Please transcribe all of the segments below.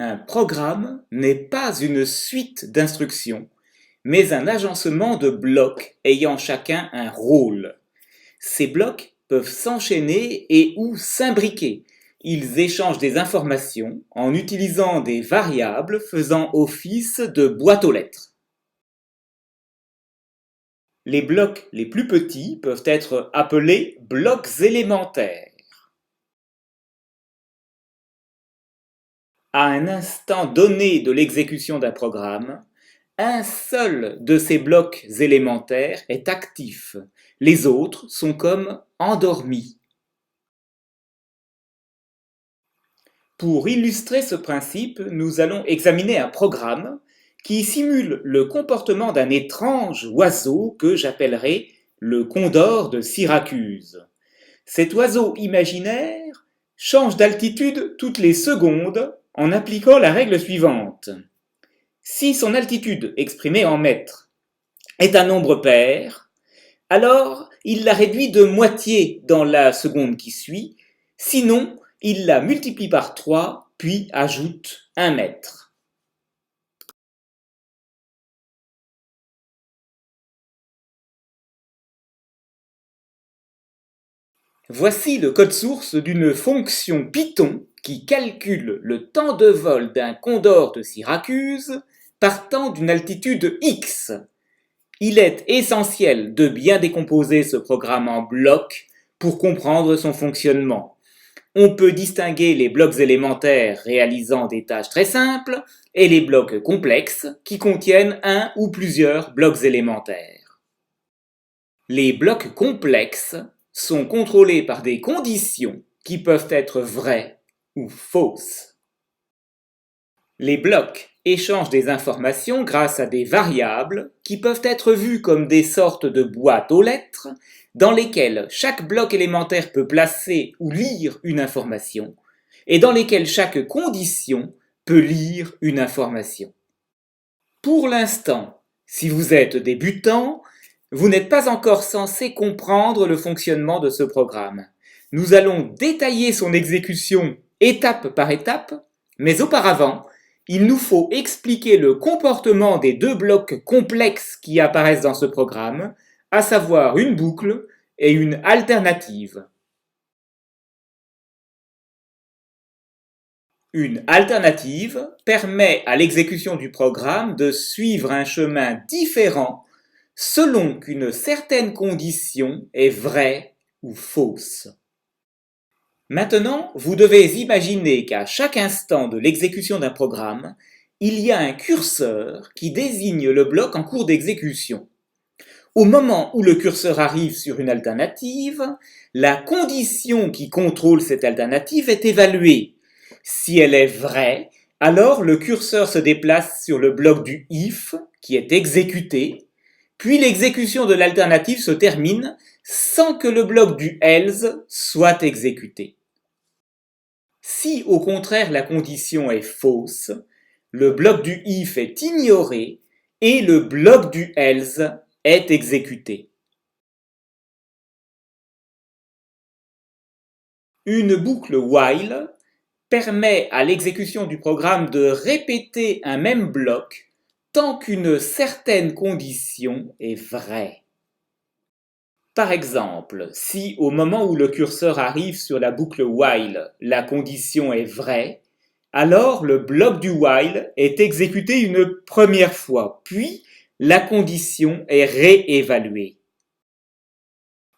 Un programme n'est pas une suite d'instructions, mais un agencement de blocs ayant chacun un rôle. Ces blocs peuvent s'enchaîner et ou s'imbriquer. Ils échangent des informations en utilisant des variables faisant office de boîte aux lettres. Les blocs les plus petits peuvent être appelés blocs élémentaires. À un instant donné de l'exécution d'un programme, un seul de ces blocs élémentaires est actif. Les autres sont comme endormis. Pour illustrer ce principe, nous allons examiner un programme qui simule le comportement d'un étrange oiseau que j'appellerai le condor de Syracuse. Cet oiseau imaginaire change d'altitude toutes les secondes en appliquant la règle suivante. Si son altitude exprimée en mètres est un nombre pair, alors il la réduit de moitié dans la seconde qui suit, sinon il la multiplie par 3 puis ajoute 1 mètre. Voici le code source d'une fonction Python qui calcule le temps de vol d'un condor de Syracuse partant d'une altitude x. Il est essentiel de bien décomposer ce programme en blocs pour comprendre son fonctionnement. On peut distinguer les blocs élémentaires réalisant des tâches très simples et les blocs complexes qui contiennent un ou plusieurs blocs élémentaires. Les blocs complexes sont contrôlés par des conditions qui peuvent être vraies ou fausses. Les blocs échangent des informations grâce à des variables qui peuvent être vues comme des sortes de boîtes aux lettres dans lesquelles chaque bloc élémentaire peut placer ou lire une information et dans lesquelles chaque condition peut lire une information. Pour l'instant, si vous êtes débutant, vous n'êtes pas encore censé comprendre le fonctionnement de ce programme. Nous allons détailler son exécution étape par étape, mais auparavant, il nous faut expliquer le comportement des deux blocs complexes qui apparaissent dans ce programme, à savoir une boucle et une alternative. Une alternative permet à l'exécution du programme de suivre un chemin différent selon qu'une certaine condition est vraie ou fausse. Maintenant, vous devez imaginer qu'à chaque instant de l'exécution d'un programme, il y a un curseur qui désigne le bloc en cours d'exécution. Au moment où le curseur arrive sur une alternative, la condition qui contrôle cette alternative est évaluée. Si elle est vraie, alors le curseur se déplace sur le bloc du if qui est exécuté, puis l'exécution de l'alternative se termine sans que le bloc du else soit exécuté. Si au contraire la condition est fausse, le bloc du if est ignoré et le bloc du else est exécuté. Une boucle while permet à l'exécution du programme de répéter un même bloc tant qu'une certaine condition est vraie. Par exemple, si au moment où le curseur arrive sur la boucle while, la condition est vraie, alors le bloc du while est exécuté une première fois, puis la condition est réévaluée.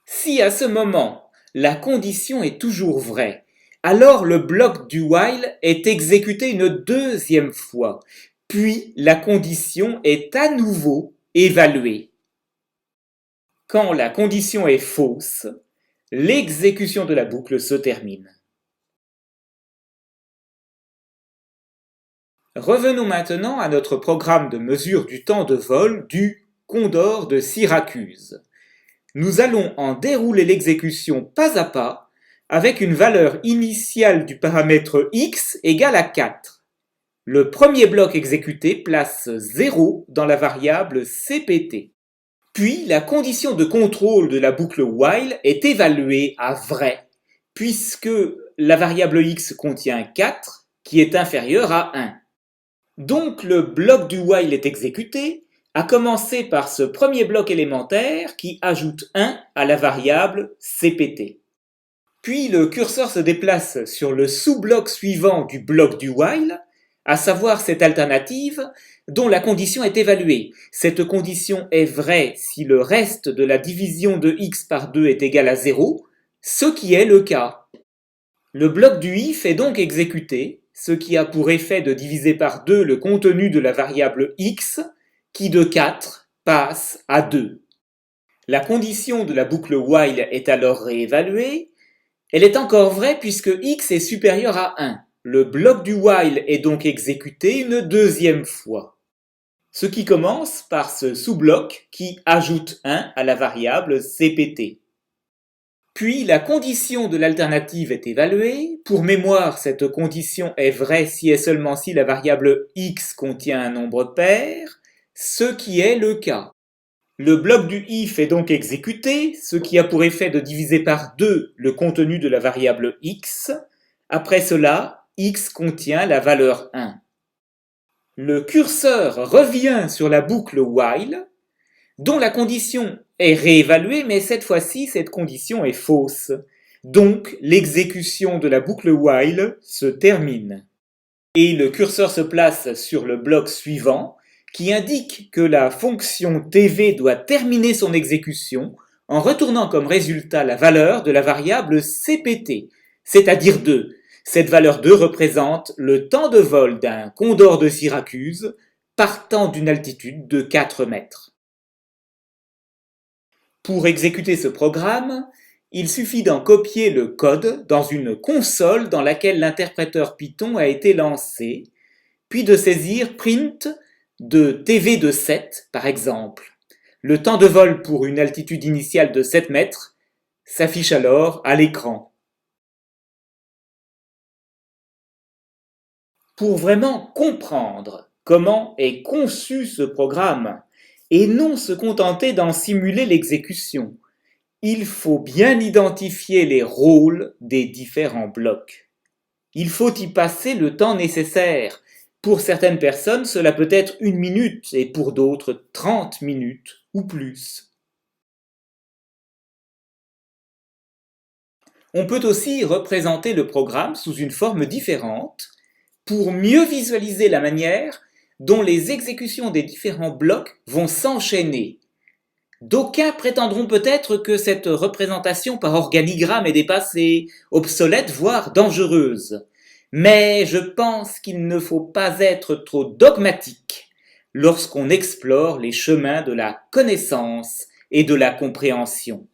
Si à ce moment, la condition est toujours vraie, alors le bloc du while est exécuté une deuxième fois, puis la condition est à nouveau évaluée. Quand la condition est fausse, l'exécution de la boucle se termine. Revenons maintenant à notre programme de mesure du temps de vol du Condor de Syracuse. Nous allons en dérouler l'exécution pas à pas avec une valeur initiale du paramètre x égale à 4. Le premier bloc exécuté place 0 dans la variable cpt. Puis la condition de contrôle de la boucle while est évaluée à vrai, puisque la variable x contient 4, qui est inférieur à 1. Donc le bloc du while est exécuté, à commencer par ce premier bloc élémentaire qui ajoute 1 à la variable cpt. Puis le curseur se déplace sur le sous-bloc suivant du bloc du while, à savoir cette alternative dont la condition est évaluée. Cette condition est vraie si le reste de la division de x par 2 est égal à 0, ce qui est le cas. Le bloc du if est donc exécuté, ce qui a pour effet de diviser par 2 le contenu de la variable x, qui de 4 passe à 2. La condition de la boucle while est alors réévaluée. Elle est encore vraie puisque x est supérieur à 1. Le bloc du while est donc exécuté une deuxième fois. Ce qui commence par ce sous-bloc qui ajoute 1 à la variable cpt. Puis la condition de l'alternative est évaluée. Pour mémoire, cette condition est vraie si et seulement si la variable x contient un nombre pair, ce qui est le cas. Le bloc du if est donc exécuté, ce qui a pour effet de diviser par 2 le contenu de la variable x. Après cela, x contient la valeur 1. Le curseur revient sur la boucle while, dont la condition est réévaluée, mais cette fois-ci, cette condition est fausse. Donc, l'exécution de la boucle while se termine. Et le curseur se place sur le bloc suivant, qui indique que la fonction tv doit terminer son exécution en retournant comme résultat la valeur de la variable cpt, c'est-à-dire 2. Cette valeur 2 représente le temps de vol d'un condor de Syracuse partant d'une altitude de 4 mètres. Pour exécuter ce programme, il suffit d'en copier le code dans une console dans laquelle l'interpréteur Python a été lancé, puis de saisir print de TV de 7, par exemple. Le temps de vol pour une altitude initiale de 7 mètres s'affiche alors à l'écran. Pour vraiment comprendre comment est conçu ce programme, et non se contenter d'en simuler l'exécution, il faut bien identifier les rôles des différents blocs. Il faut y passer le temps nécessaire. Pour certaines personnes, cela peut être 1 minute et pour d'autres 30 minutes ou plus. On peut aussi représenter le programme sous une forme différente pour mieux visualiser la manière dont les exécutions des différents blocs vont s'enchaîner. D'aucuns prétendront peut-être que cette représentation par organigramme est dépassée, obsolète, voire dangereuse. Mais je pense qu'il ne faut pas être trop dogmatique lorsqu'on explore les chemins de la connaissance et de la compréhension.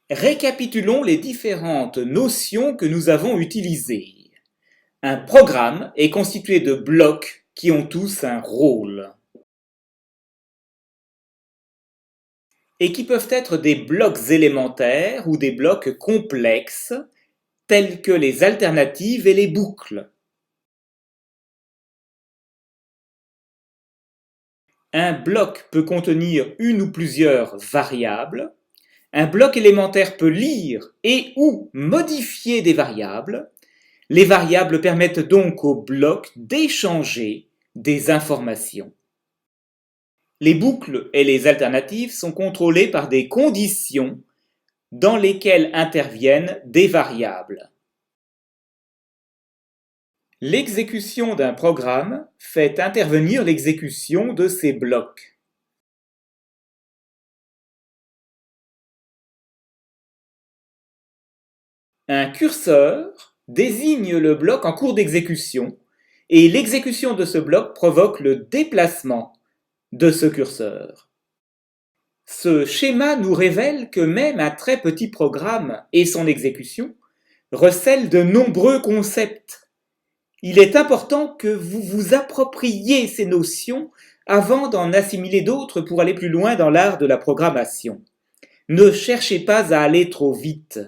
Récapitulons les différentes notions que nous avons utilisées. Un programme est constitué de blocs qui ont tous un rôle. Et qui peuvent être des blocs élémentaires ou des blocs complexes, tels que les alternatives et les boucles. Un bloc peut contenir une ou plusieurs variables. Un bloc élémentaire peut lire et ou modifier des variables. Les variables permettent donc au bloc d'échanger des informations. Les boucles et les alternatives sont contrôlées par des conditions dans lesquelles interviennent des variables. L'exécution d'un programme fait intervenir l'exécution de ces blocs. Un curseur désigne le bloc en cours d'exécution et l'exécution de ce bloc provoque le déplacement de ce curseur. Ce schéma nous révèle que même un très petit programme et son exécution recèlent de nombreux concepts. Il est important que vous vous appropriez ces notions avant d'en assimiler d'autres pour aller plus loin dans l'art de la programmation. Ne cherchez pas à aller trop vite.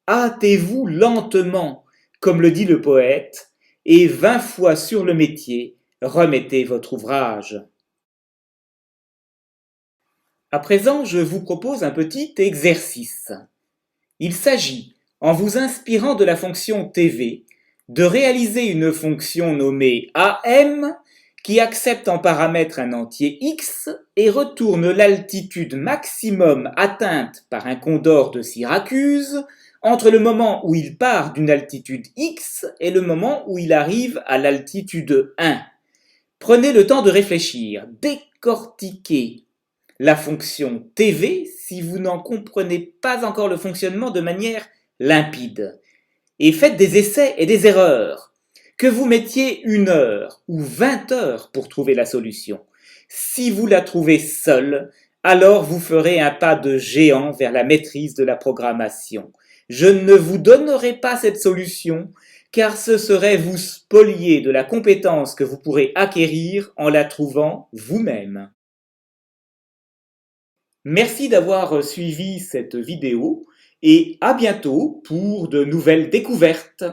Hâtez-vous lentement, comme le dit le poète, et 20 fois sur le métier, remettez votre ouvrage. À présent, je vous propose un petit exercice. Il s'agit, en vous inspirant de la fonction TV, de réaliser une fonction nommée AM qui accepte en paramètre un entier x et retourne l'altitude maximum atteinte par un condor de Syracuse entre le moment où il part d'une altitude x et le moment où il arrive à l'altitude 1. Prenez le temps de réfléchir, décortiquez la fonction TV si vous n'en comprenez pas encore le fonctionnement de manière limpide. Et faites des essais et des erreurs. Que vous mettiez 1 heure ou 20 heures pour trouver la solution. Si vous la trouvez seule, alors vous ferez un pas de géant vers la maîtrise de la programmation. Je ne vous donnerai pas cette solution, car ce serait vous spolier de la compétence que vous pourrez acquérir en la trouvant vous-même. Merci d'avoir suivi cette vidéo et à bientôt pour de nouvelles découvertes.